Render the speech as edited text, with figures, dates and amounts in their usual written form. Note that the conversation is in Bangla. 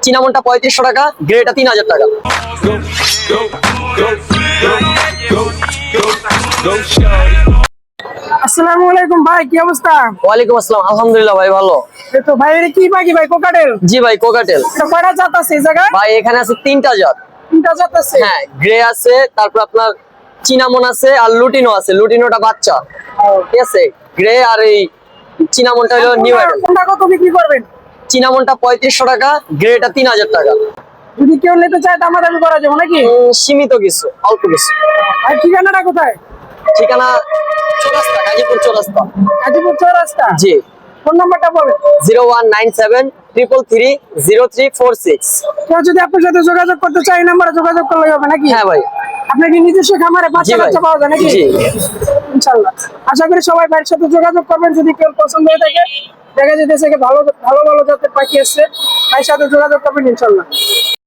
চিনামনটা 3500 টাকা, গ্রেটা 3000 টাকা। আসসালামু আলাইকুম ভাই, কি অবস্থা? ওয়ালাইকুম আসসালাম, আলহামদুলিল্লাহ ভাই ভালো। এই তো ভাই, এর কি পাখি ভাই? কোকাটেল? জি ভাই, কোকাটেল। এটা কয়টা জাত আছে এই জায়গায়? ভাই এখানে আছে 3টা জাত। 3টা জাত আছে? হ্যাঁ, গ্রে আছে, তারপর আপনার চিনামন আছে, আর লুটিনো আছে। লুটিনোটা বাচ্চা, ঠিক আছে। গ্রে আর এই চিনামনটা হলো নিউ অ্যাডাল্ট। কোনটা কত বিক্রি করবেন? চিনামনটা 3500 টাকা, গ্রেটা 3000 টাকা। যদি কেউ নিতে চায় দামাদামি করা যাবে নাকি? সীমিত কিছু, অল্প কিছু। আর ঠিকানাটা কোথায়? ঠিকানা চৌরাস্তা, গাজীপুর চৌরাস্তা। গাজীপুর চৌরাস্তা? জি। ফোন নাম্বারটা বলেন। 0197330346। কেউ যদি আপনার সাথে যোগাযোগ করতে চায় এই নাম্বারে যোগাযোগ করলে হবে নাকি? হ্যাঁ ভাই। আপনার কি নিজস্ব খামারে বাচ্চা জি ভাই। কাচ্চা পাওয়া যায় নাকি? জি। ইনশাআল্লাহ। আশা করি সবাই ভাইয়ের সাথে যোগাযোগ করবেন যদি কেউ পছন্দ হয়ে থাকে। দেখা যেতেছে কি ভালো ভালো ভালো জাতের পাখি আসছে, ভাইয়ের সাথে যোগাযোগ করবেন ইনশাআল্লাহ।